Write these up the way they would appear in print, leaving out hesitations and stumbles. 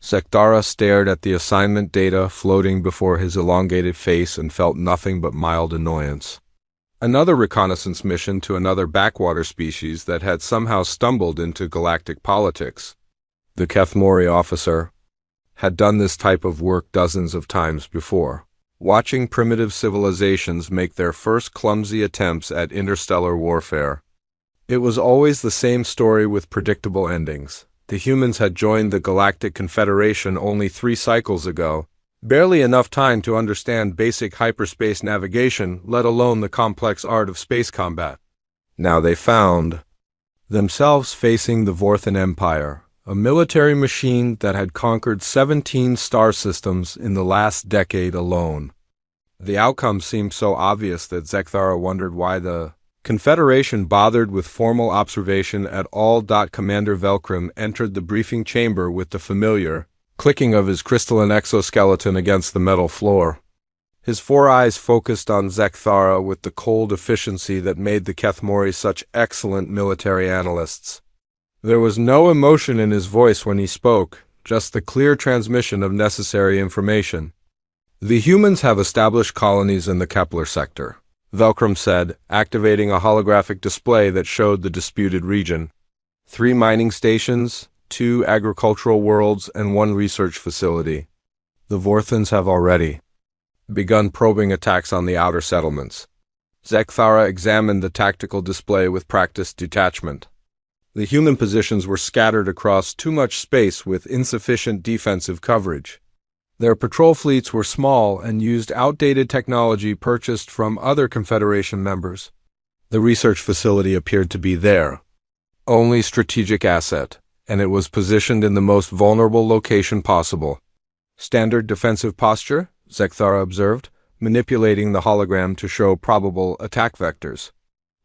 Zekthara stared at the assignment data floating before his elongated face and felt nothing but mild annoyance. Another reconnaissance mission to another backwater species that had somehow stumbled into galactic politics. The Kethmori officer had done this type of work dozens of times before, watching primitive civilizations make their first clumsy attempts at interstellar warfare. It was always the same story with predictable endings. The humans had joined the Galactic Confederation only 3 cycles ago, barely enough time to understand basic hyperspace navigation, let alone the complex art of space combat. Now they found themselves facing the Vorthan Empire, a military machine that had conquered 17 star systems in the last decade alone. The outcome seemed so obvious that Zekthara wondered why the Confederation bothered with formal observation at all. Commander Velcrum entered the briefing chamber with the familiar clicking of his crystalline exoskeleton against the metal floor. His 4 eyes focused on Zekthara with the cold efficiency that made the Kethmori such excellent military analysts. There was no emotion in his voice when he spoke, just the clear transmission of necessary information. The humans have established colonies in the Kepler sector, Velcrum said, activating a holographic display that showed the disputed region. 3 mining stations, 2 agricultural worlds, and 1 research facility. The Vorthans have already begun probing attacks on the outer settlements. Zekthara examined the tactical display with practiced detachment. The human positions were scattered across too much space with insufficient defensive coverage. Their patrol fleets were small and used outdated technology purchased from other Confederation members. The research facility appeared to be their only strategic asset, and it was positioned in the most vulnerable location possible. Standard defensive posture, Zekthara observed, manipulating the hologram to show probable attack vectors.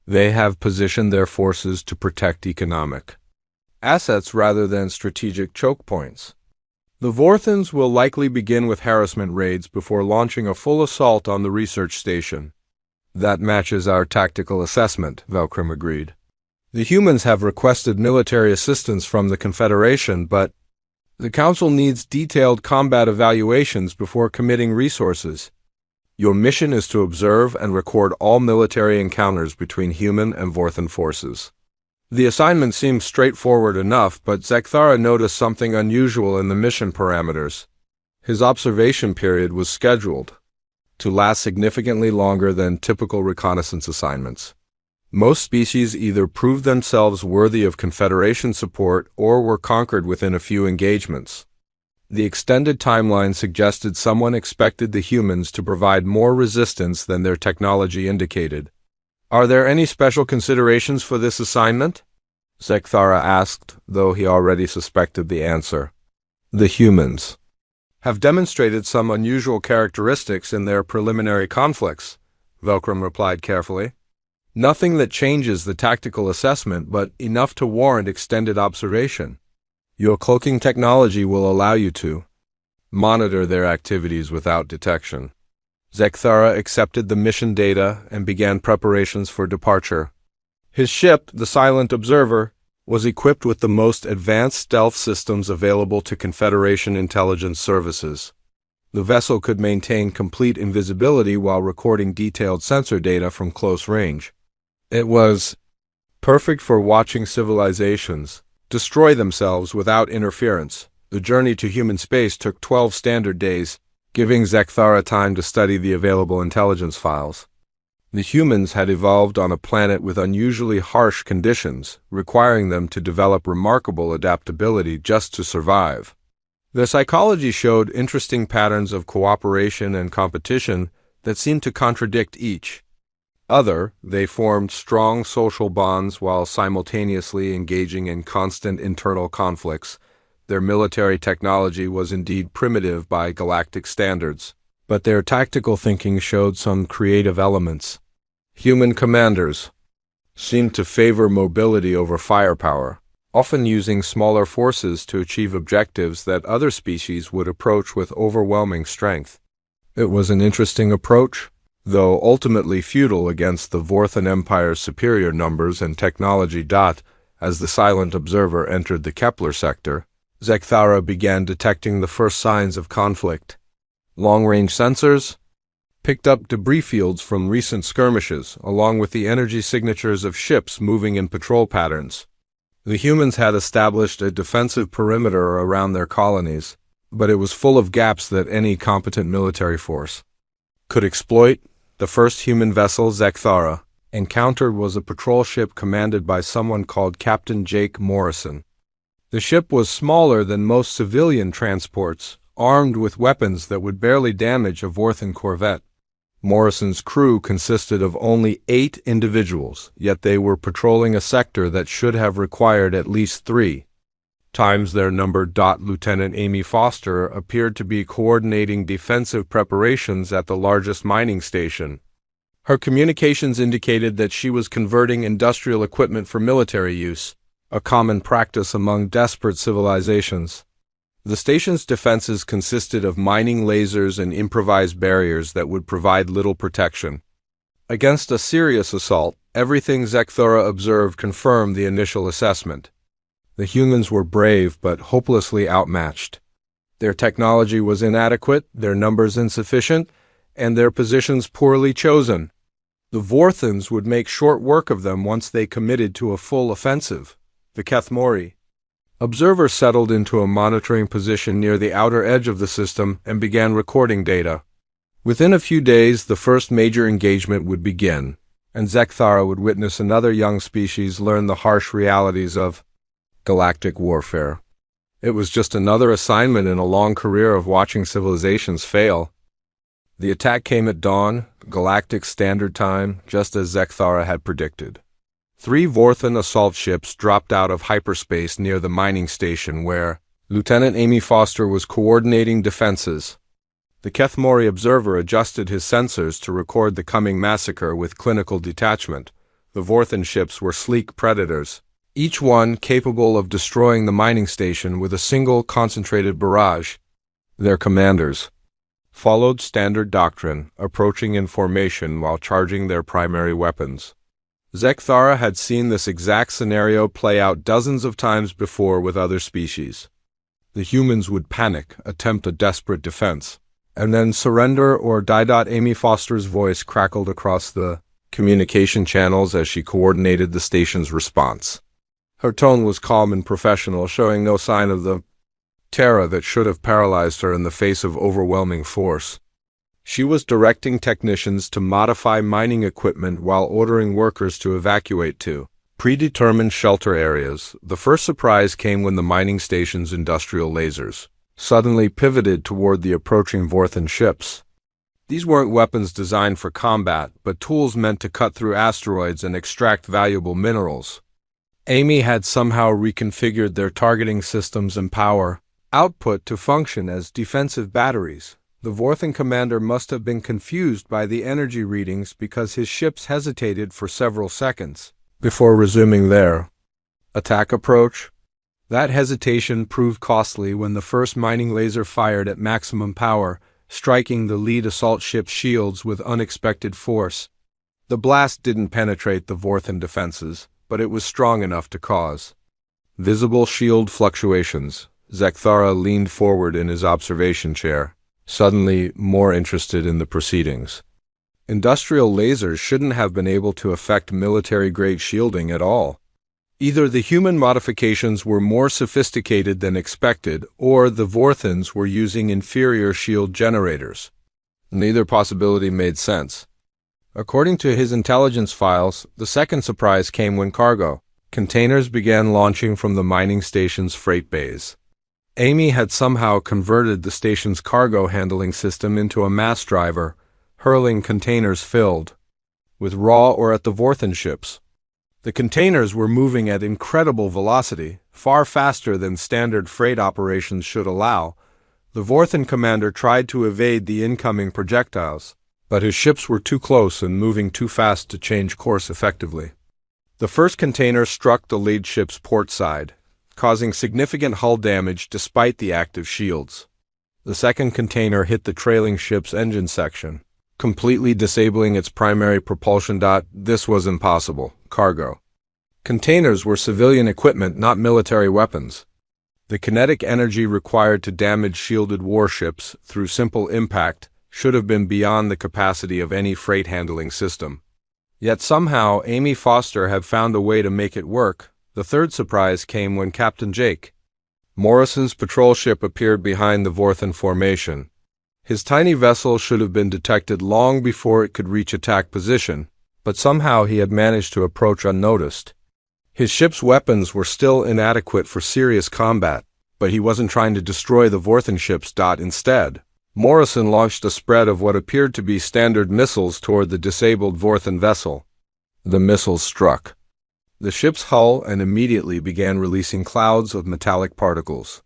They have positioned their forces to protect economic assets rather than strategic choke points. The Vorthans will likely begin with harassment raids before launching a full assault on the research station. That matches our tactical assessment, Velcrum agreed. The humans have requested military assistance from the Confederation, but the Council needs detailed combat evaluations before committing resources. Your mission is to observe and record all military encounters between human and Vorthan forces. The assignment seemed straightforward enough, but Zekthara noticed something unusual in the mission parameters. His observation period was scheduled to last significantly longer than typical reconnaissance assignments. Most species either proved themselves worthy of Confederation support or were conquered within a few engagements. The extended timeline suggested someone expected the humans to provide more resistance than their technology indicated. Are there any special considerations for this assignment? Zekthara asked, though he already suspected the answer. The humans have demonstrated some unusual characteristics in their preliminary conflicts, Velcrum replied carefully. Nothing that changes the tactical assessment, but enough to warrant extended observation. Your cloaking technology will allow you to monitor their activities without detection. Zekthara accepted the mission data and began preparations for departure. His ship, the Silent Observer, was equipped with the most advanced stealth systems available to Confederation intelligence services. The vessel could maintain complete invisibility while recording detailed sensor data from close range. It was perfect for watching civilizations destroy themselves without interference. The journey to human space took 12 standard days, giving Zekthara time to study the available intelligence files. The humans had evolved on a planet with unusually harsh conditions, requiring them to develop remarkable adaptability just to survive. Their psychology showed interesting patterns of cooperation and competition that seemed to contradict each other. They formed strong social bonds while simultaneously engaging in constant internal conflicts. Their military technology was indeed primitive by galactic standards, but their tactical thinking showed some creative elements. Human commanders seemed to favor mobility over firepower, often using smaller forces to achieve objectives that other species would approach with overwhelming strength. It was an interesting approach, though ultimately futile against the Vorthan Empire's superior numbers and technology. As the Silent Observer entered the Kepler sector, Zekthara began detecting the first signs of conflict. Long-range sensors picked up debris fields from recent skirmishes, along with the energy signatures of ships moving in patrol patterns. The humans had established a defensive perimeter around their colonies, but it was full of gaps that any competent military force could exploit. The first human vessel Zekthara encountered was a patrol ship commanded by someone called Captain Jake Morrison. The ship was smaller than most civilian transports, armed with weapons that would barely damage a Vorthan corvette. Morrison's crew consisted of only 8 individuals, yet they were patrolling a sector that should have required at least 3 times their number. Lieutenant Amy Foster appeared to be coordinating defensive preparations at the largest mining station. Her communications indicated that she was converting industrial equipment for military use, a common practice among desperate civilizations. The station's defenses consisted of mining lasers and improvised barriers that would provide little protection. Against a serious assault, everything Zekthara observed confirmed the initial assessment. The humans were brave but hopelessly outmatched. Their technology was inadequate, their numbers insufficient, and their positions poorly chosen. The Vorthans would make short work of them once they committed to a full offensive. The Kethmori observer settled into a monitoring position near the outer edge of the system and began recording data. Within a few days, the first major engagement would begin, and Zekthara would witness another young species learn the harsh realities of galactic warfare. It was just another assignment in a long career of watching civilizations fail. The attack came at dawn, Galactic Standard Time, just as Zekthara had predicted. 3 Vorthan assault ships dropped out of hyperspace near the mining station where Lieutenant Amy Foster was coordinating defenses. The Kethmori observer adjusted his sensors to record the coming massacre with clinical detachment. The Vorthan ships were sleek predators, each one capable of destroying the mining station with a single concentrated barrage. Their commanders followed standard doctrine, approaching in formation while charging their primary weapons. Zekthara had seen this exact scenario play out dozens of times before with other species. The humans would panic, attempt a desperate defense, and then surrender or die. Amy Foster's voice crackled across the communication channels as she coordinated the station's response. Her tone was calm and professional, showing no sign of the terror that should have paralyzed her in the face of overwhelming force. She was directing technicians to modify mining equipment while ordering workers to evacuate to predetermined shelter areas. The first surprise came when the mining station's industrial lasers suddenly pivoted toward the approaching Vorthan ships. These weren't weapons designed for combat, but tools meant to cut through asteroids and extract valuable minerals. Amy had somehow reconfigured their targeting systems and power output to function as defensive batteries. The Vorthan commander must have been confused by the energy readings because his ships hesitated for several seconds before resuming their attack approach. That hesitation proved costly when the first mining laser fired at maximum power, striking the lead assault ship's shields with unexpected force. The blast didn't penetrate the Vorthan defenses, but it was strong enough to cause visible shield fluctuations. Zekthara leaned forward in his observation chair, suddenly more interested in the proceedings. Industrial lasers shouldn't have been able to affect military-grade shielding at all. Either the human modifications were more sophisticated than expected, or the Vorthans were using inferior shield generators. Neither possibility made sense. According to his intelligence files, the second surprise came when cargo containers began launching from the mining station's freight bays. Amy had somehow converted the station's cargo handling system into a mass driver, hurling containers filled with raw ore at the Vorthan ships. The containers were moving at incredible velocity, far faster than standard freight operations should allow. The Vorthan commander tried to evade the incoming projectiles, but his ships were too close and moving too fast to change course effectively. The first container struck the lead ship's port side, causing significant hull damage despite the active shields. The second container hit the trailing ship's engine section, completely disabling its primary propulsion. This was impossible. Cargo containers were civilian equipment, not military weapons. The kinetic energy required to damage shielded warships through simple impact should have been beyond the capacity of any freight handling system. Yet somehow Amy Foster had found a way to make it work. The third surprise came when Captain Jake Morrison's patrol ship appeared behind the Vorthen formation. His tiny vessel should have been detected long before it could reach attack position, but somehow he had managed to approach unnoticed. His ship's weapons were still inadequate for serious combat, but he wasn't trying to destroy the Vorthen ships. Instead, Morrison launched a spread of what appeared to be standard missiles toward the disabled Vorthen vessel. The missiles struck the ship's hull and immediately began releasing clouds of metallic particles.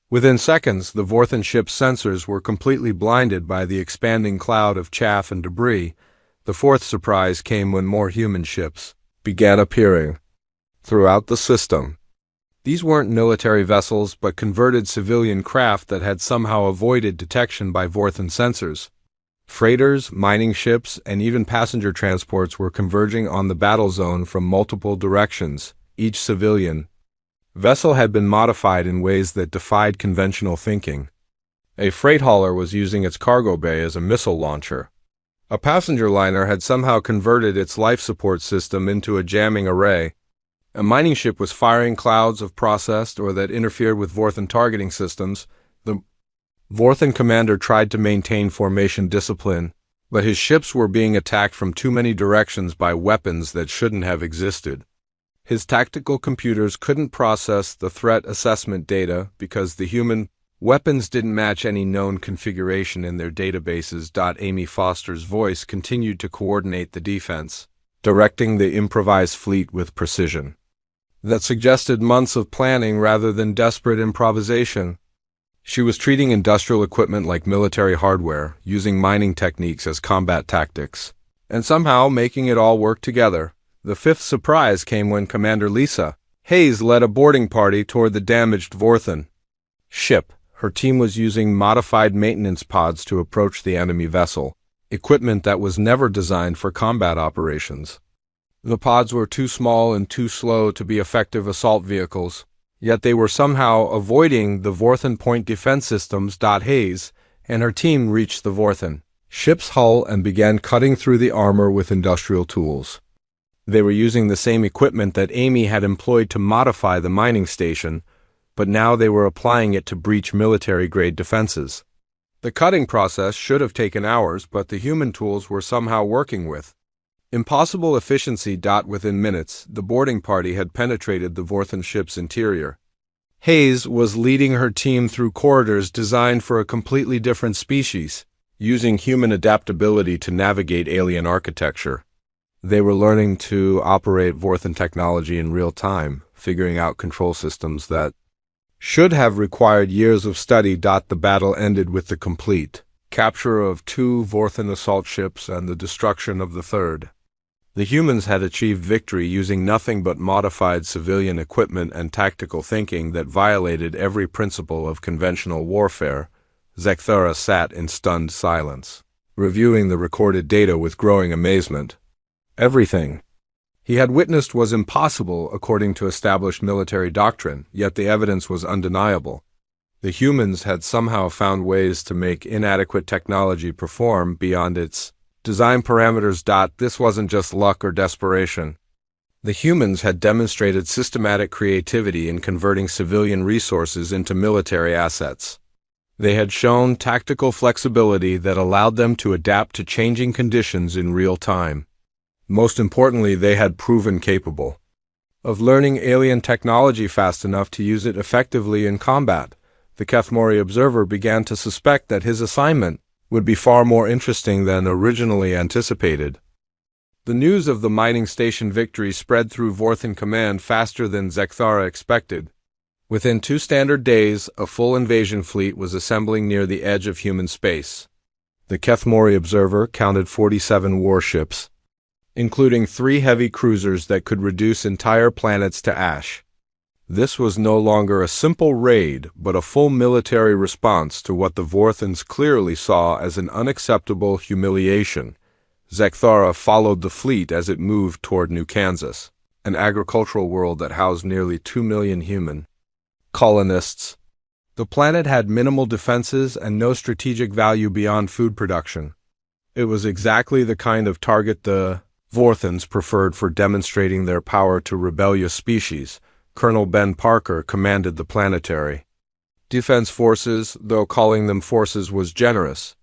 Within seconds, the Vorthen ship's sensors were completely blinded by the expanding cloud of chaff and debris. The fourth surprise came when more human ships began appearing throughout the system. These weren't military vessels but converted civilian craft that had somehow avoided detection by Vorthen sensors. Freighters, mining ships, and even passenger transports were converging on the battle zone from multiple directions. Each civilian vessel had been modified in ways that defied conventional thinking. A freight hauler was using its cargo bay as a missile launcher. A passenger liner had somehow converted its life support system into a jamming array. A mining ship was firing clouds of processed or that interfered with Vorthen targeting systems. The Vorthen commander tried to maintain formation discipline, but his ships were being attacked from too many directions by weapons that shouldn't have existed. His tactical computers couldn't process the threat assessment data because the human weapons didn't match any known configuration in their databases. Amy Foster's voice continued to coordinate the defense, directing the improvised fleet with precision that suggested months of planning rather than desperate improvisation. She was treating industrial equipment like military hardware, using mining techniques as combat tactics, and somehow making it all work together. The fifth surprise came when Commander Lisa Hayes led a boarding party toward the damaged Vorthen ship. Her team was using modified maintenance pods to approach the enemy vessel, equipment that was never designed for combat operations. The pods were too small and too slow to be effective assault vehicles, yet they were somehow avoiding the Vorthen point defense systems. Hayes and her team reached the Vorthen ship's hull and began cutting through the armor with industrial tools. They were using the same equipment that Amy had employed to modify the mining station, but now they were applying it to breach military-grade defenses. The cutting process should have taken hours, but the human tools were somehow working with impossible efficiency. Within minutes, the boarding party had penetrated the Vorthen ship's interior. Hayes was leading her team through corridors designed for a completely different species, using human adaptability to navigate alien architecture. They were learning to operate Vorthen technology in real time, figuring out control systems that should have required years of study. The battle ended with the complete capture of 2 Vorthen assault ships and the destruction of the third. The humans had achieved victory using nothing but modified civilian equipment and tactical thinking that violated every principle of conventional warfare. Zekthara sat in stunned silence, reviewing the recorded data with growing amazement. Everything he had witnessed was impossible according to established military doctrine, yet the evidence was undeniable. The humans had somehow found ways to make inadequate technology perform beyond its design parameters. This wasn't just luck or desperation. The humans had demonstrated systematic creativity in converting civilian resources into military assets. They had shown tactical flexibility that allowed them to adapt to changing conditions in real time. Most importantly, they had proven capable of learning alien technology fast enough to use it effectively in combat. The Kethmori observer began to suspect that his assignment would be far more interesting than originally anticipated. The news of the mining station victory spread through Vorthen Command faster than Zekthara expected. Within 2 standard days, a full invasion fleet was assembling near the edge of human space. The Kethmori observer counted 47 warships, including 3 heavy cruisers that could reduce entire planets to ash. This was no longer a simple raid, but a full military response to what the Vorthens clearly saw as an unacceptable humiliation. Zekthara followed the fleet as it moved toward New Kansas, an agricultural world that housed nearly 2 million human Colonists. The planet had minimal defenses and no strategic value beyond food production. It was exactly the kind of target the Vorthons preferred for demonstrating their power to rebellious species. Colonel Ben Parker commanded the planetary defense forces, though calling them forces was generous.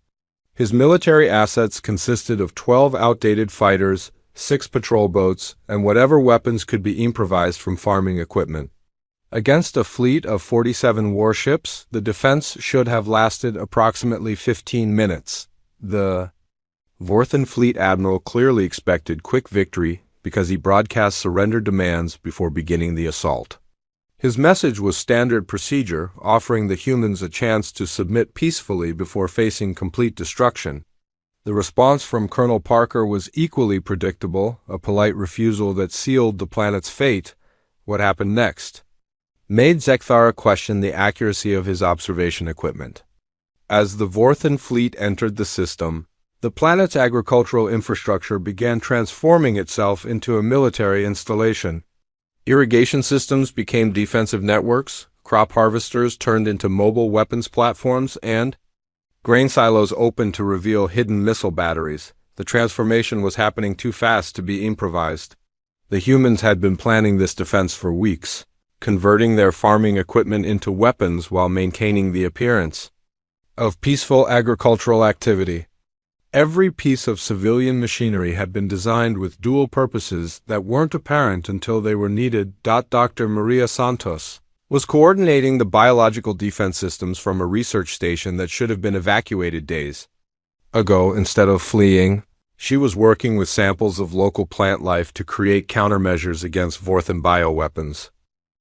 His military assets consisted of 12 outdated fighters, 6 patrol boats, and whatever weapons could be improvised from farming equipment. Against a fleet of 47 warships, the defense should have lasted approximately 15 minutes. The Vorthon Fleet Admiral clearly expected quick victory because he broadcast surrender demands before beginning the assault. His message was standard procedure, offering the humans a chance to submit peacefully before facing complete destruction. The response from Colonel Parker was equally predictable, a polite refusal that sealed the planet's fate. What happened next? Made Zekthara question the accuracy of his observation equipment. As the Vorthon fleet entered the system, the planet's agricultural infrastructure began transforming itself into a military installation. Irrigation systems became defensive networks, crop harvesters turned into mobile weapons platforms, and grain silos opened to reveal hidden missile batteries. The transformation was happening too fast to be improvised. The humans had been planning this defense for weeks, converting their farming equipment into weapons while maintaining the appearance of peaceful agricultural activity. Every piece of civilian machinery had been designed with dual purposes that weren't apparent until they were needed. Dr. Maria Santos was coordinating the biological defense systems from a research station that should have been evacuated days ago. Instead of fleeing, she was working with samples of local plant life to create countermeasures against Vorthon bioweapons.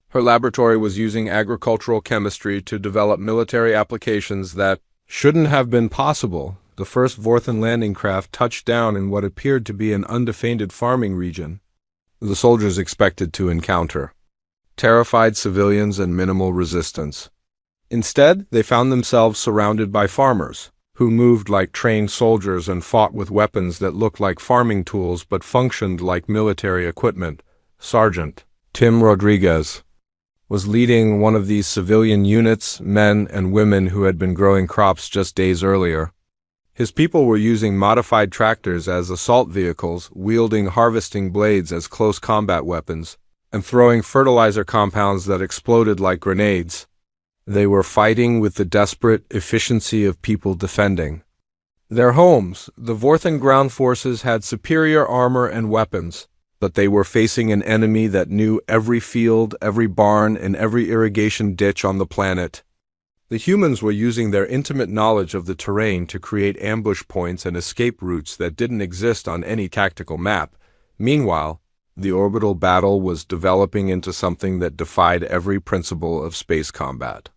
Her laboratory was using agricultural chemistry to develop military applications that shouldn't have been possible. The first Vorthon landing craft touched down in what appeared to be an undefended farming region. The soldiers expected to encounter terrified civilians and minimal resistance. Instead, they found themselves surrounded by farmers, who moved like trained soldiers and fought with weapons that looked like farming tools but functioned like military equipment. Sergeant Tim Rodriguez was leading one of these civilian units, men and women who had been growing crops just days earlier. His people were using modified tractors as assault vehicles, wielding harvesting blades as close combat weapons, and throwing fertilizer compounds that exploded like grenades. They were fighting with the desperate efficiency of people defending their homes. The Vorthon ground forces had superior armor and weapons, but they were facing an enemy that knew every field, every barn, and every irrigation ditch on the planet. The humans were using their intimate knowledge of the terrain to create ambush points and escape routes that didn't exist on any tactical map. Meanwhile, the orbital battle was developing into something that defied every principle of space combat.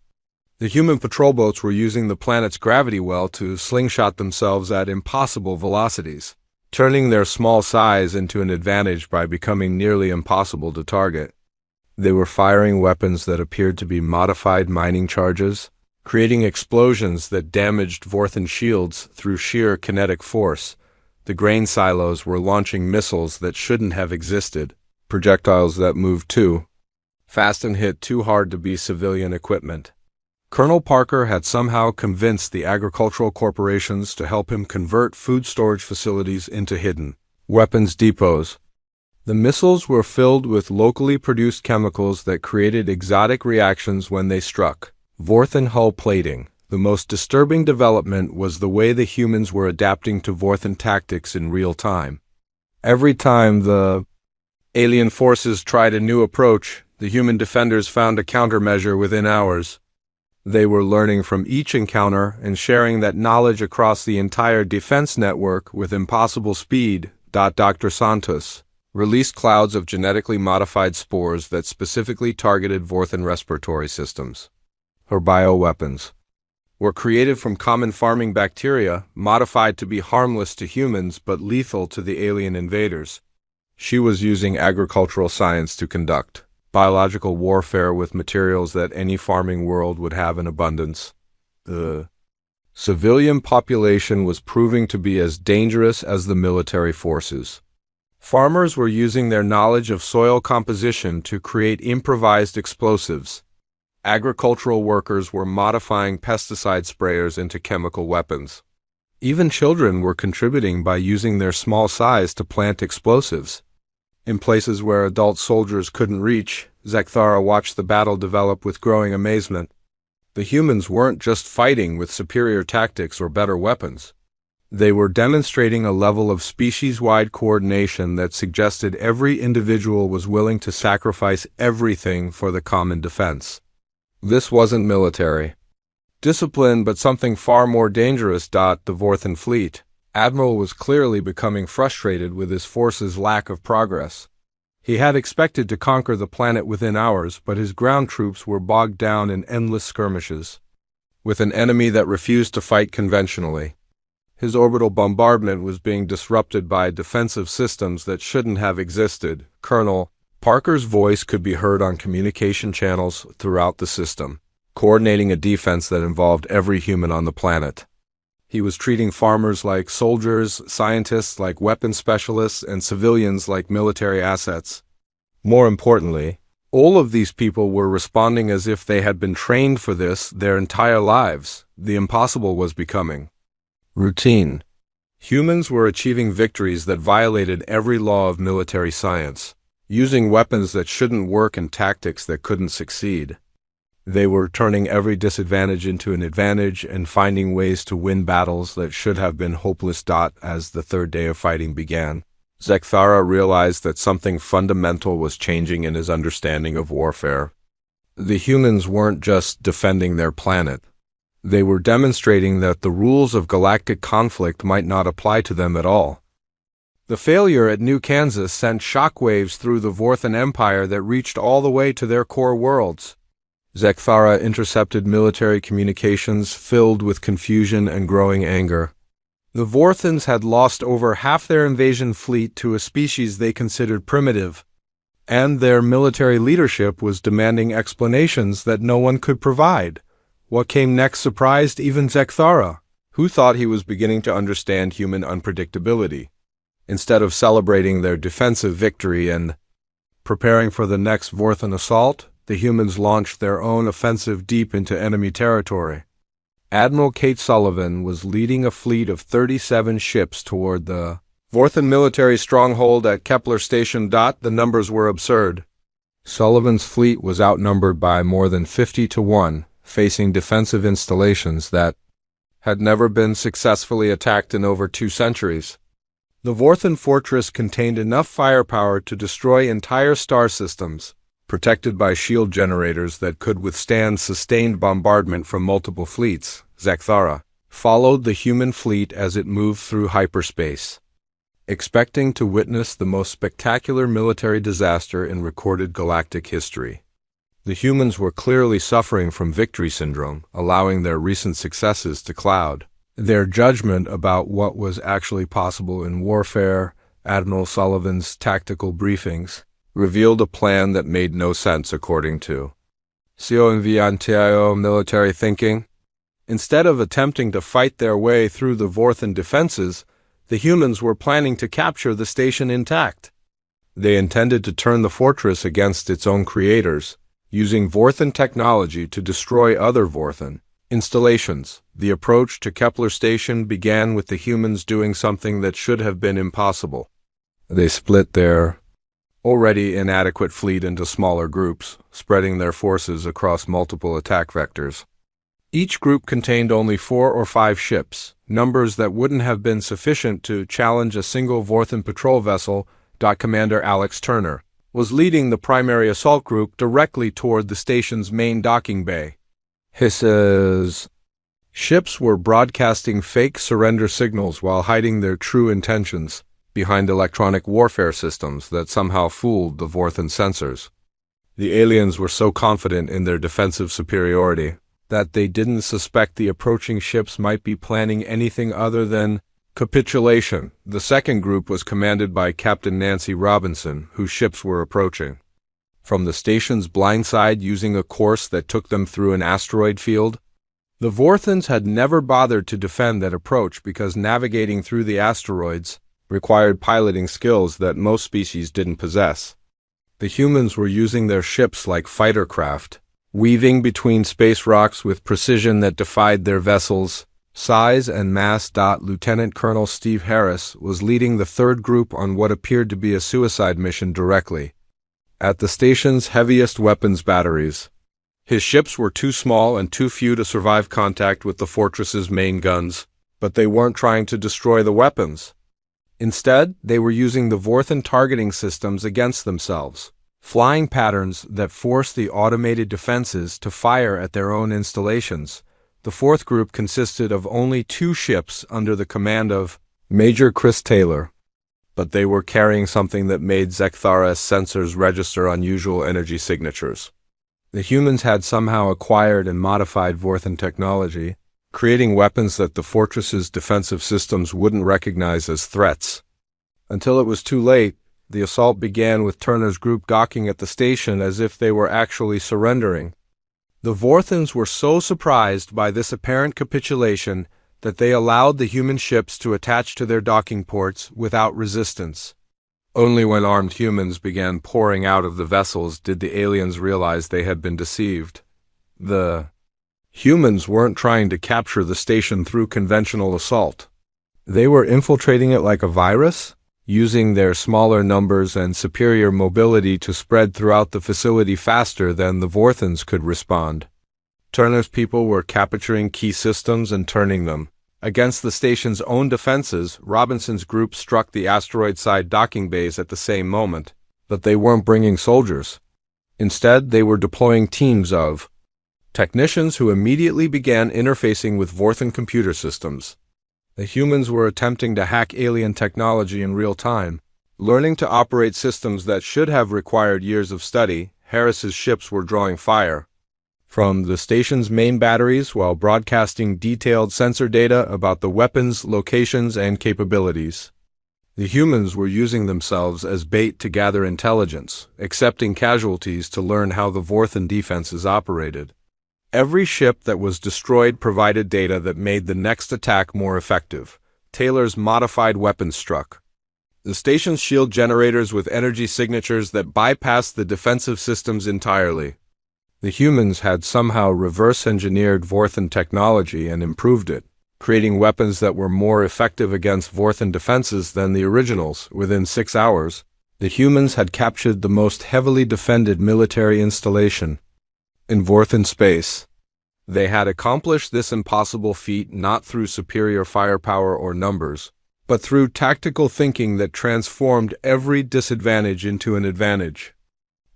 The human patrol boats were using the planet's gravity well to slingshot themselves at impossible velocities, turning their small size into an advantage by becoming nearly impossible to target. They were firing weapons that appeared to be modified mining charges, creating explosions that damaged Vorthon shields through sheer kinetic force. The grain silos were launching missiles that shouldn't have existed, projectiles that moved too fast and hit too hard to be civilian equipment. Colonel Parker had somehow convinced the agricultural corporations to help him convert food storage facilities into hidden weapons depots. The missiles were filled with locally produced chemicals that created exotic reactions when they struck. Vorthon hull plating. The most disturbing development was the way the humans were adapting to Vorthon tactics in real time. Every time the alien forces tried a new approach, the human defenders found a countermeasure within hours. They were learning from each encounter and sharing that knowledge across the entire defense network with impossible speed. Dr. Santos released clouds of genetically modified spores that specifically targeted Vorthon respiratory systems. Her bioweapons were created from common farming bacteria, modified to be harmless to humans but lethal to the alien invaders. She was using agricultural science to conduct biological warfare with materials that any farming world would have in abundance. The civilian population was proving to be as dangerous as the military forces. Farmers were using their knowledge of soil composition to create improvised explosives. Agricultural workers were modifying pesticide sprayers into chemical weapons. Even children were contributing by using their small size to plant explosives. In places where adult soldiers couldn't reach, Zekthara watched the battle develop with growing amazement. The humans weren't just fighting with superior tactics or better weapons. They were demonstrating a level of species-wide coordination that suggested every individual was willing to sacrifice everything for the common defense. This wasn't military discipline, but something far more dangerous. The Vorthan fleet. Admiral was clearly becoming frustrated with his force's lack of progress. He had expected to conquer the planet within hours, but his ground troops were bogged down in endless skirmishes with an enemy that refused to fight conventionally. His orbital bombardment was being disrupted by defensive systems that shouldn't have existed. Colonel Parker's voice could be heard on communication channels throughout the system, coordinating a defense that involved every human on the planet. He was treating farmers like soldiers, scientists like weapons specialists, and civilians like military assets. More importantly, all of these people were responding as if they had been trained for this their entire lives. The impossible was becoming routine. Humans were achieving victories that violated every law of military science, using weapons that shouldn't work and tactics that couldn't succeed. They were turning every disadvantage into an advantage and finding ways to win battles that should have been hopeless. As the third day of fighting began, Zekthara realized that something fundamental was changing in his understanding of warfare. The humans weren't just defending their planet. They were demonstrating that the rules of galactic conflict might not apply to them at all. The failure at New Kansas sent shockwaves through the Vorthan Empire that reached all the way to their core worlds. Zekthara intercepted military communications filled with confusion and growing anger. The Vorthans had lost over half their invasion fleet to a species they considered primitive, and their military leadership was demanding explanations that no one could provide. What came next surprised even Zekthara, who thought he was beginning to understand human unpredictability. Instead of celebrating their defensive victory and preparing for the next Vorthan assault, the humans launched their own offensive deep into enemy territory. Admiral Kate Sullivan was leading a fleet of 37 ships toward the Vorthan military stronghold at Kepler Station. The numbers were absurd. Sullivan's fleet was outnumbered by more than 50 to 1, facing defensive installations that had never been successfully attacked in over 2 centuries. The Vorthan fortress contained enough firepower to destroy entire star systems, protected by shield generators that could withstand sustained bombardment from multiple fleets. Zekthara followed the human fleet as it moved through hyperspace, expecting to witness the most spectacular military disaster in recorded galactic history. The humans were clearly suffering from victory syndrome, allowing their recent successes to cloud their judgment about what was actually possible in warfare. Admiral Sullivan's tactical briefings revealed a plan that made no sense according to CONVIANTIO military thinking. Instead of attempting to fight their way through the Vorthan defenses, the humans were planning to capture the station intact. They intended to turn the fortress against its own creators, using Vorthan technology to destroy other Vorthan installations. The approach to Kepler Station began with the humans doing something that should have been impossible. They split their already inadequate fleet into smaller groups, spreading their forces across multiple attack vectors. Each group contained only 4 or 5 ships, numbers that wouldn't have been sufficient to challenge a single Vorthan patrol vessel. Commander Alex Turner was leading the primary assault group directly toward the station's main docking bay. His ships were broadcasting fake surrender signals while hiding their true intentions behind electronic warfare systems that somehow fooled the Vorthan sensors. The aliens were so confident in their defensive superiority that they didn't suspect the approaching ships might be planning anything other than capitulation. The second group was commanded by Captain Nancy Robinson, whose ships were approaching from the station's blind side using a course that took them through an asteroid field. The Vorthans had never bothered to defend that approach because navigating through the asteroids required piloting skills that most species didn't possess. The humans were using their ships like fighter craft, weaving between space rocks with precision that defied their vessels' size and mass. Lieutenant Colonel Steve Harris was leading the third group on what appeared to be a suicide mission directly at the station's heaviest weapons batteries. His ships were too small and too few to survive contact with the fortress's main guns, but they weren't trying to destroy the weapons. Instead, they were using the Vorthan targeting systems against themselves, flying patterns that forced the automated defenses to fire at their own installations. The fourth group consisted of only 2 ships under the command of Major Chris Taylor, but they were carrying something that made Zekthara's sensors register unusual energy signatures. The humans had somehow acquired and modified Vorthan technology, creating weapons that the fortress's defensive systems wouldn't recognize as threats. Until it was too late, the assault began with Turner's group docking at the station as if they were actually surrendering. The Vorthans were so surprised by this apparent capitulation that they allowed the human ships to attach to their docking ports without resistance. Only when armed humans began pouring out of the vessels did the aliens realize they had been deceived. The humans weren't trying to capture the station through conventional assault. They were infiltrating it like a virus, using their smaller numbers and superior mobility to spread throughout the facility faster than the Vorthans could respond. Turner's people were capturing key systems and turning them against the station's own defenses. Robinson's group struck the asteroid-side docking bays at the same moment, but they weren't bringing soldiers. Instead, they were deploying teams of technicians who immediately began interfacing with Vorthan computer systems. The humans were attempting to hack alien technology in real time, learning to operate systems that should have required years of study. Harris's ships were drawing fire from the station's main batteries while broadcasting detailed sensor data about the weapons, locations, and capabilities. The humans were using themselves as bait to gather intelligence, accepting casualties to learn how the Vorthan defenses operated. Every ship that was destroyed provided data that made the next attack more effective. Taylor's modified weapons struck the station's shield generators with energy signatures that bypassed the defensive systems entirely. The humans had somehow reverse-engineered Vorthan technology and improved it, creating weapons that were more effective against Vorthan defenses than the originals. Within 6 hours, the humans had captured the most heavily defended military installation in Vorthan space. They had accomplished this impossible feat not through superior firepower or numbers, but through tactical thinking that transformed every disadvantage into an advantage.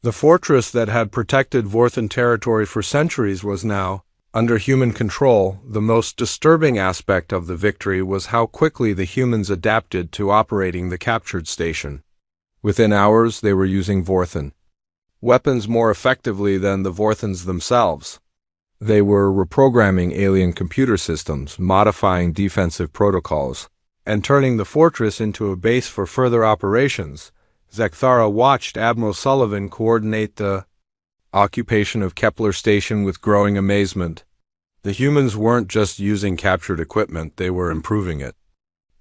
The fortress that had protected Vorthan territory for centuries was now under human control. The most disturbing aspect of the victory was how quickly the humans adapted to operating the captured station. Within hours, they were using Vorthan weapons more effectively than the Vorthans themselves. They were reprogramming alien computer systems, modifying defensive protocols, and turning the fortress into a base for further operations. Zekthara watched Admiral Sullivan coordinate the occupation of Kepler Station with growing amazement. The humans weren't just using captured equipment, they were improving it.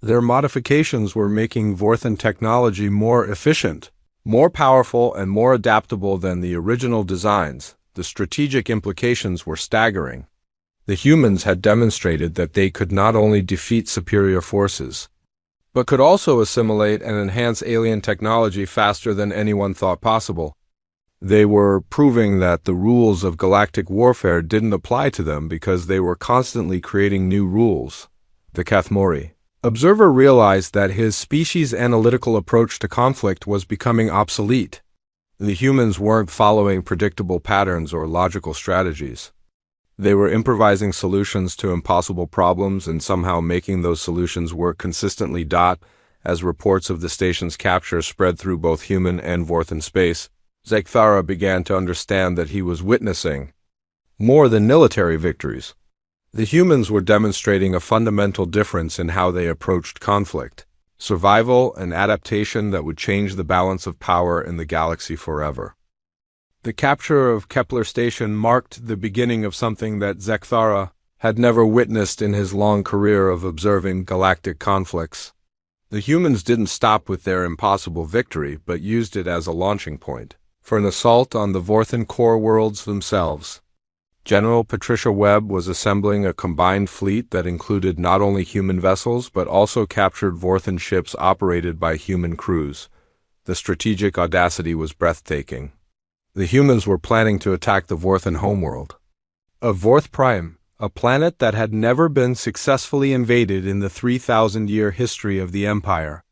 Their modifications were making Vorthan technology more efficient, more powerful, and more adaptable than the original designs. The strategic implications were staggering. The humans had demonstrated that they could not only defeat superior forces, but could also assimilate and enhance alien technology faster than anyone thought possible. They were proving that the rules of galactic warfare didn't apply to them because they were constantly creating new rules. The Kathmori observer realized that his species' analytical approach to conflict was becoming obsolete. The humans weren't following predictable patterns or logical strategies. They were improvising solutions to impossible problems and somehow making those solutions work consistently. As reports of the station's capture spread through both human and Vorthan space, Zekthara began to understand that he was witnessing more than military victories. The humans were demonstrating a fundamental difference in how they approached conflict, survival and adaptation that would change the balance of power in the galaxy forever. The capture of Kepler Station marked the beginning of something that Zekthara had never witnessed in his long career of observing galactic conflicts. The humans didn't stop with their impossible victory, but used it as a launching point for an assault on the Vorthan core worlds themselves. General Patricia Webb was assembling a combined fleet that included not only human vessels but also captured Vorthan ships operated by human crews. The strategic audacity was breathtaking. The humans were planning to attack the Vorthan homeworld of Vorth Prime, a planet that had never been successfully invaded in the 3,000-year history of the Empire.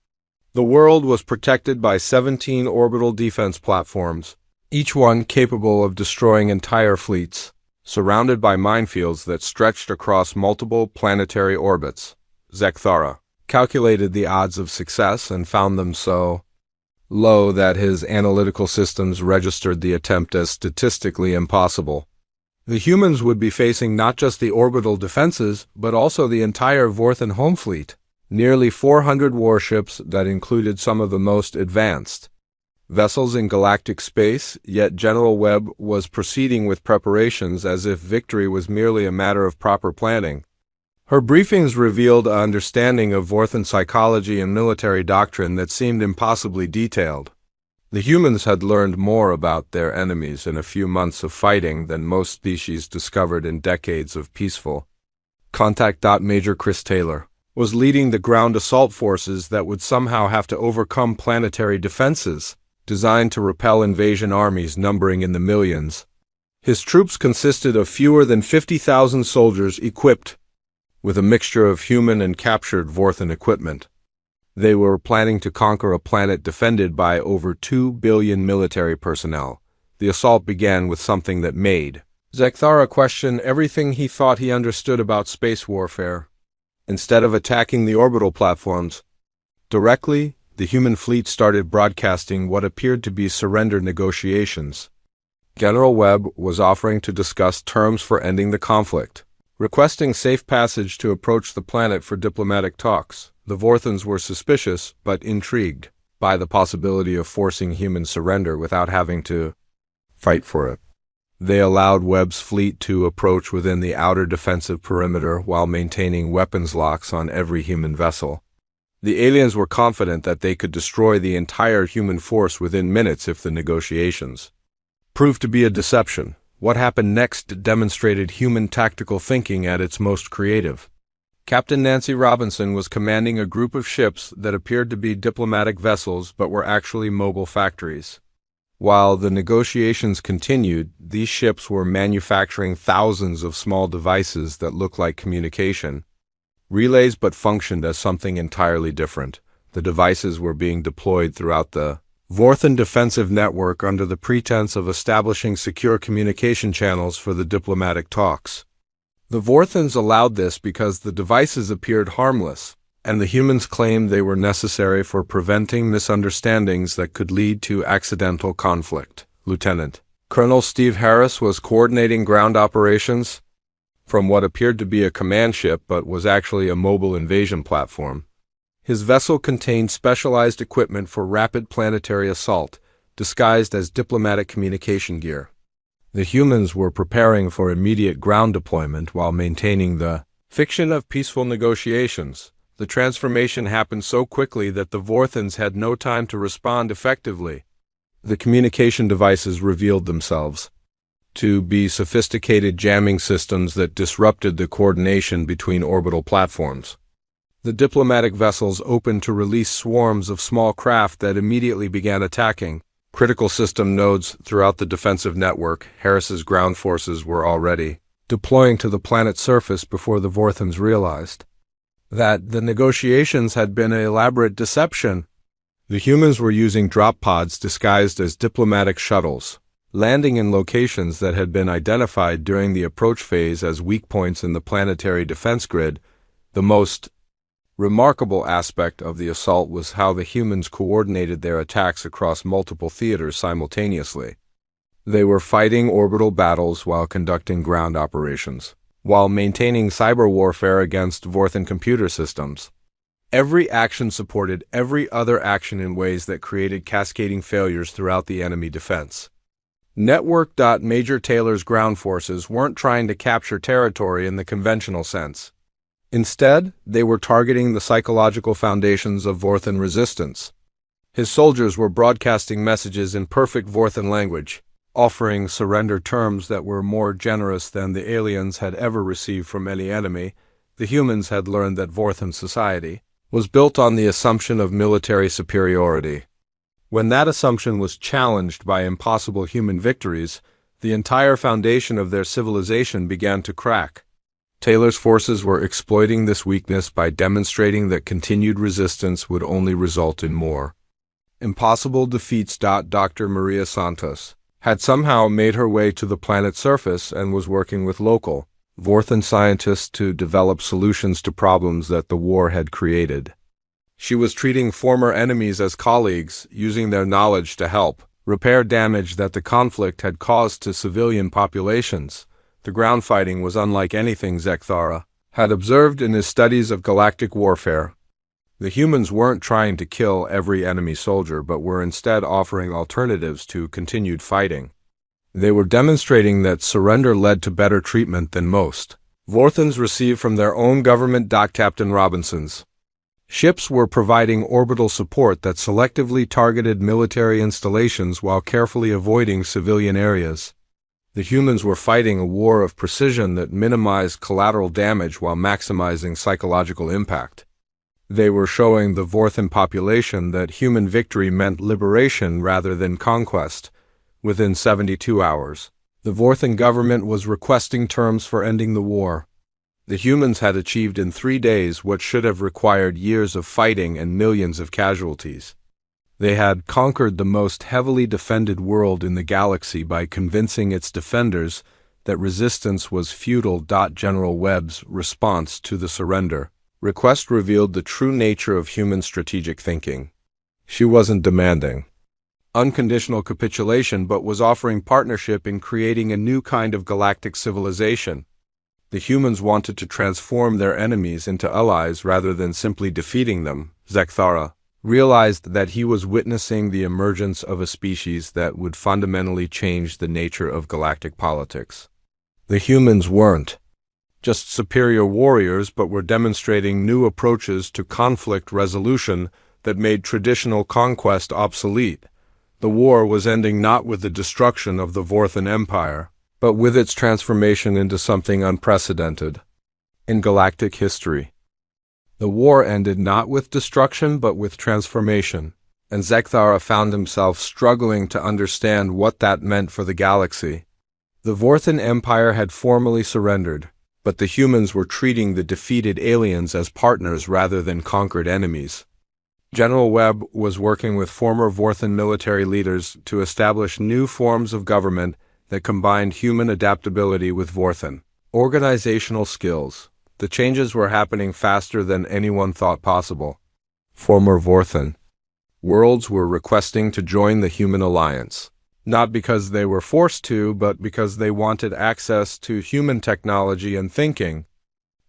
The world was protected by 17 orbital defense platforms, each one capable of destroying entire fleets, surrounded by minefields that stretched across multiple planetary orbits. Zekthara calculated the odds of success and found them so low that his analytical systems registered the attempt as statistically impossible. The humans would be facing not just the orbital defenses, but also the entire Vorthan home fleet, nearly 400 warships that included some of the most advanced vessels in galactic space, yet General Webb was proceeding with preparations as if victory was merely a matter of proper planning. Her briefings revealed an understanding of Vorthan psychology and military doctrine that seemed impossibly detailed. The humans had learned more about their enemies in a few months of fighting than most species discovered in decades of peaceful contact. Major Chris Taylor was leading the ground assault forces that would somehow have to overcome planetary defenses designed to repel invasion armies numbering in the millions. His troops consisted of fewer than 50,000 soldiers equipped with a mixture of human and captured Vorthan equipment. They were planning to conquer a planet defended by over 2 billion military personnel. The assault began with something that made Zekthara question everything he thought he understood about space warfare. Instead of attacking the orbital platforms directly, the human fleet started broadcasting what appeared to be surrender negotiations. General Webb was offering to discuss terms for ending the conflict, requesting safe passage to approach the planet for diplomatic talks. The Vorthans were suspicious but intrigued by the possibility of forcing human surrender without having to fight for it. They allowed Webb's fleet to approach within the outer defensive perimeter while maintaining weapons locks on every human vessel. The aliens were confident that they could destroy the entire human force within minutes if the negotiations proved to be a deception. What happened next demonstrated human tactical thinking at its most creative. Captain Nancy Robinson was commanding a group of ships that appeared to be diplomatic vessels but were actually mobile factories. While the negotiations continued, these ships were manufacturing thousands of small devices that looked like communication relays but functioned as something entirely different. The devices were being deployed throughout the Vorthan defensive network under the pretense of establishing secure communication channels for the diplomatic talks. The Vorthans allowed this because the devices appeared harmless, and the humans claimed they were necessary for preventing misunderstandings that could lead to accidental conflict. Lieutenant Colonel Steve Harris was coordinating ground operations from what appeared to be a command ship but was actually a mobile invasion platform. His vessel contained specialized equipment for rapid planetary assault, disguised as diplomatic communication gear. The humans were preparing for immediate ground deployment while maintaining the fiction of peaceful negotiations. The transformation happened so quickly that the Vorthans had no time to respond effectively. The communication devices revealed themselves to be sophisticated jamming systems that disrupted the coordination between orbital platforms. The diplomatic vessels opened to release swarms of small craft that immediately began attacking critical system nodes throughout the defensive network. Harris's ground forces were already deploying to the planet's surface before the Vorthans realized that the negotiations had been an elaborate deception. The humans were using drop pods disguised as diplomatic shuttles, landing in locations that had been identified during the approach phase as weak points in the planetary defense grid. The most remarkable aspect of the assault was how the humans coordinated their attacks across multiple theaters simultaneously. They were fighting orbital battles while conducting ground operations, while maintaining cyber warfare against Vorthan computer systems. Every action supported every other action in ways that created cascading failures throughout the enemy defense. Major Taylor's ground forces weren't trying to capture territory in the conventional sense. Instead, they were targeting the psychological foundations of Vorthan resistance. His soldiers were broadcasting messages in perfect Vorthan language, offering surrender terms that were more generous than the aliens had ever received from any enemy. The humans had learned that Vorthan society was built on the assumption of military superiority. When that assumption was challenged by impossible human victories, the entire foundation of their civilization began to crack. Taylor's forces were exploiting this weakness by demonstrating that continued resistance would only result in more impossible defeats. Dr. Maria Santos had somehow made her way to the planet's surface and was working with local Vorthan scientists to develop solutions to problems that the war had created. She was treating former enemies as colleagues, using their knowledge to help repair damage that the conflict had caused to civilian populations. The ground fighting was unlike anything Zekthara had observed in his studies of galactic warfare. The humans weren't trying to kill every enemy soldier, but were instead offering alternatives to continued fighting. They were demonstrating that surrender led to better treatment than most Vorthans received from their own government. Captain Robinson's ships were providing orbital support that selectively targeted military installations while carefully avoiding civilian areas. The humans were fighting a war of precision that minimized collateral damage while maximizing psychological impact. They were showing the Vorthan population that human victory meant liberation rather than conquest. Within 72 hours, the Vorthan government was requesting terms for ending the war. The humans had achieved in 3 days what should have required years of fighting and millions of casualties. They had conquered the most heavily defended world in the galaxy by convincing its defenders that resistance was futile. General Webb's response to the surrender request revealed the true nature of human strategic thinking. She wasn't demanding unconditional capitulation, but was offering partnership in creating a new kind of galactic civilization. The humans wanted to transform their enemies into allies rather than simply defeating them. Zekthara realized that he was witnessing the emergence of a species that would fundamentally change the nature of galactic politics. The humans weren't just superior warriors, but were demonstrating new approaches to conflict resolution that made traditional conquest obsolete. The war was ending not with the destruction of the Vorthan Empire, but with its transformation into something unprecedented in galactic history. The war ended not with destruction, but with transformation, and Zekthara found himself struggling to understand what that meant for the galaxy. The Vorthan Empire had formally surrendered, but the humans were treating the defeated aliens as partners rather than conquered enemies. General Webb was working with former Vorthan military leaders to establish new forms of government that combined human adaptability with Vorthan organizational skills. The changes were happening faster than anyone thought possible. Former Vorthan worlds were requesting to join the Human Alliance, not because they were forced to, but because they wanted access to human technology and thinking.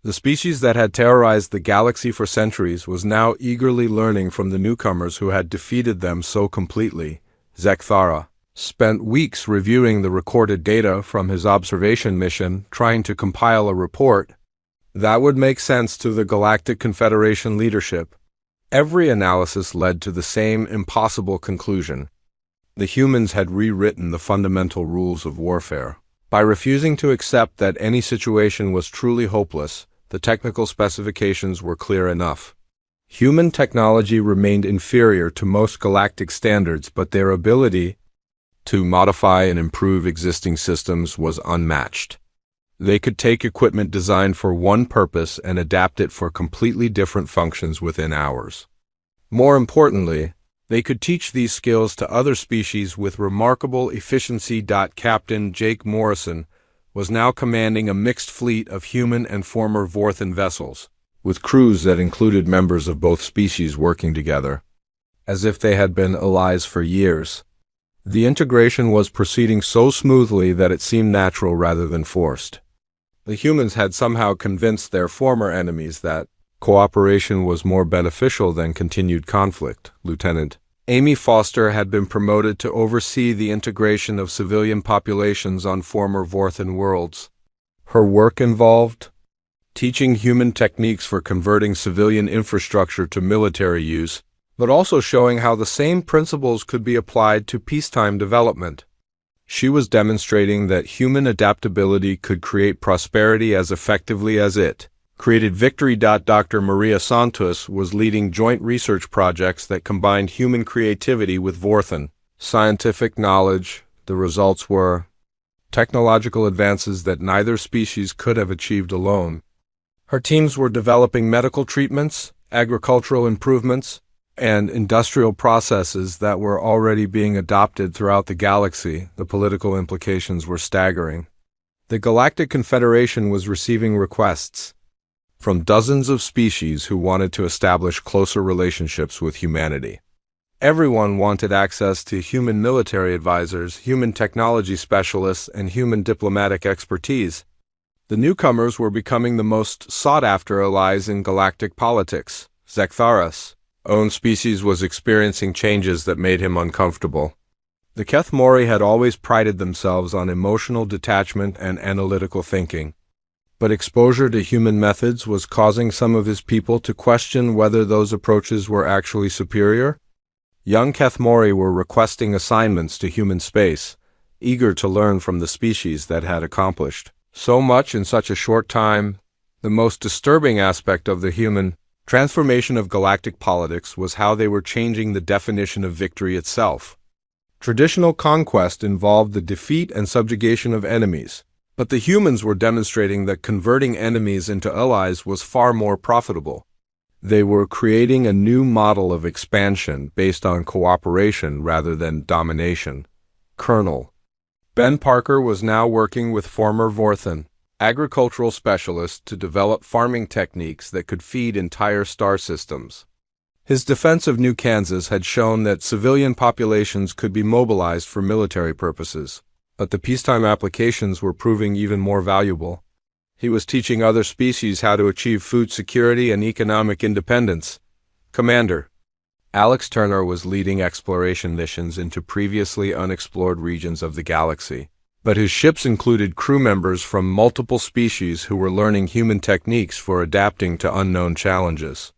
The species that had terrorized the galaxy for centuries was now eagerly learning from the newcomers who had defeated them so completely. Zekthara spent weeks reviewing the recorded data from his observation mission, trying to compile a report that would make sense to the Galactic Confederation leadership. Every analysis led to the same impossible conclusion. The humans had rewritten the fundamental rules of warfare. By refusing to accept that any situation was truly hopeless, the technical specifications were clear enough. Human technology remained inferior to most galactic standards, but their ability to modify and improve existing systems was unmatched. They could take equipment designed for one purpose and adapt it for completely different functions within hours. More importantly, they could teach these skills to other species with remarkable efficiency. Captain Jake Morrison was now commanding a mixed fleet of human and former Vorthan vessels, with crews that included members of both species working together, as if they had been allies for years. The integration was proceeding so smoothly that it seemed natural rather than forced. The humans had somehow convinced their former enemies that cooperation was more beneficial than continued conflict. Lieutenant Amy Foster had been promoted to oversee the integration of civilian populations on former Vorthan worlds. Her work involved teaching human techniques for converting civilian infrastructure to military use, but also showing how the same principles could be applied to peacetime development. She was demonstrating that human adaptability could create prosperity as effectively as it created victory. Dr. Maria Santos was leading joint research projects that combined human creativity with Vorthan scientific knowledge. The results were technological advances that neither species could have achieved alone. Her teams were developing medical treatments, agricultural improvements, and industrial processes that were already being adopted throughout the galaxy. The political implications were staggering. The Galactic Confederation was receiving requests from dozens of species who wanted to establish closer relationships with humanity. Everyone wanted access to human military advisors, human technology specialists, and human diplomatic expertise. The newcomers were becoming the most sought-after allies in galactic politics. Zekthara's own species was experiencing changes that made him uncomfortable. The Kethmori had always prided themselves on emotional detachment and analytical thinking, but exposure to human methods was causing some of his people to question whether those approaches were actually superior. Young Kethmori were requesting assignments to human space, eager to learn from the species that had accomplished so much in such a short time. The most disturbing aspect of the human transformation of galactic politics was how they were changing the definition of victory itself. Traditional conquest involved the defeat and subjugation of enemies, but the humans were demonstrating that converting enemies into allies was far more profitable. They were creating a new model of expansion based on cooperation rather than domination. Colonel Ben Parker was now working with former Vorthan agricultural specialists to develop farming techniques that could feed entire star systems. His defense of New Kansas had shown that civilian populations could be mobilized for military purposes, but the peacetime applications were proving even more valuable. He was teaching other species how to achieve food security and economic independence. Commander Alex Turner was leading exploration missions into previously unexplored regions of the galaxy, but his ships included crew members from multiple species who were learning human techniques for adapting to unknown challenges.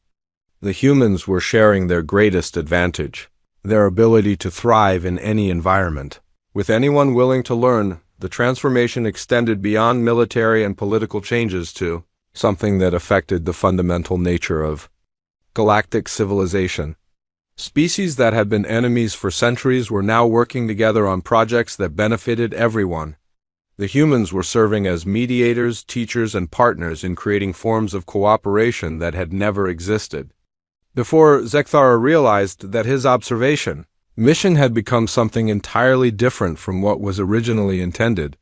The humans were sharing their greatest advantage, their ability to thrive in any environment. With anyone willing to learn, the transformation extended beyond military and political changes to something that affected the fundamental nature of galactic civilization. Species that had been enemies for centuries were now working together on projects that benefited everyone. The humans were serving as mediators, teachers, and partners in creating forms of cooperation that had never existed. Before Zekthara realized that his mission had become something entirely different from what was originally intended.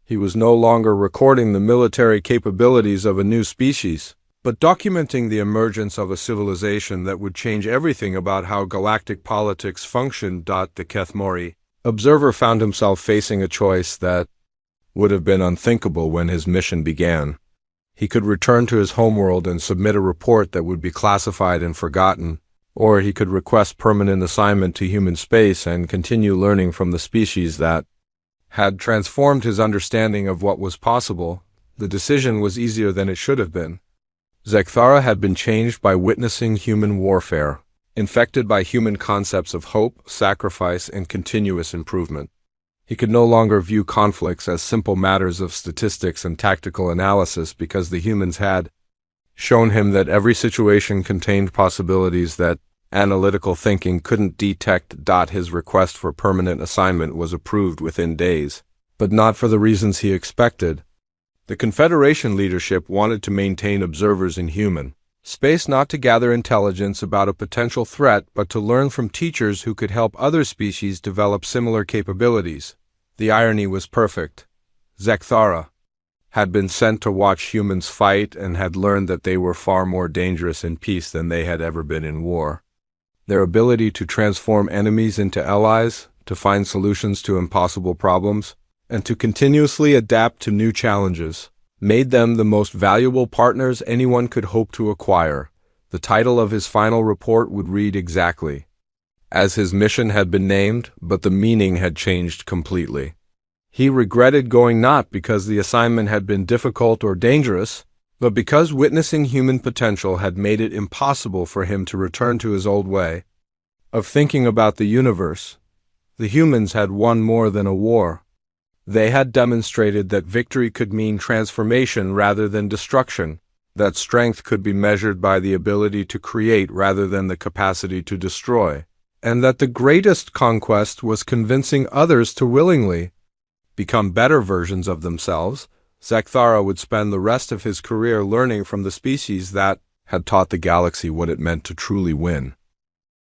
He was no longer recording the military capabilities of a new species, but documenting the emergence of a civilization that would change everything about how galactic politics functioned. The Kethmori observer found himself facing a choice that would have been unthinkable when his mission began. He could return to his homeworld and submit a report that would be classified and forgotten, or he could request permanent assignment to human space and continue learning from the species that had transformed his understanding of what was possible. The decision was easier than it should have been. Zekthara had been changed by witnessing human warfare, infected by human concepts of hope, sacrifice, and continuous improvement. He could no longer view conflicts as simple matters of statistics and tactical analysis because the humans had shown him that every situation contained possibilities that analytical thinking couldn't detect. His request for permanent assignment was approved within days, but not for the reasons he expected. The Confederation leadership wanted to maintain observers in human space, not to gather intelligence about a potential threat, but to learn from teachers who could help other species develop similar capabilities. The irony was perfect. Zekthara had been sent to watch humans fight and had learned that they were far more dangerous in peace than they had ever been in war. Their ability to transform enemies into allies, to find solutions to impossible problems, and to continuously adapt to new challenges made them the most valuable partners anyone could hope to acquire. The title of his final report would read exactly as his mission had been named, but the meaning had changed completely. He regretted going not because the assignment had been difficult or dangerous, but because witnessing human potential had made it impossible for him to return to his old way of thinking about the universe. The humans had won more than a war. They had demonstrated that victory could mean transformation rather than destruction, that strength could be measured by the ability to create rather than the capacity to destroy, and that the greatest conquest was convincing others to willingly become better versions of themselves. Zekthara would spend the rest of his career learning from the species that had taught the galaxy what it meant to truly win.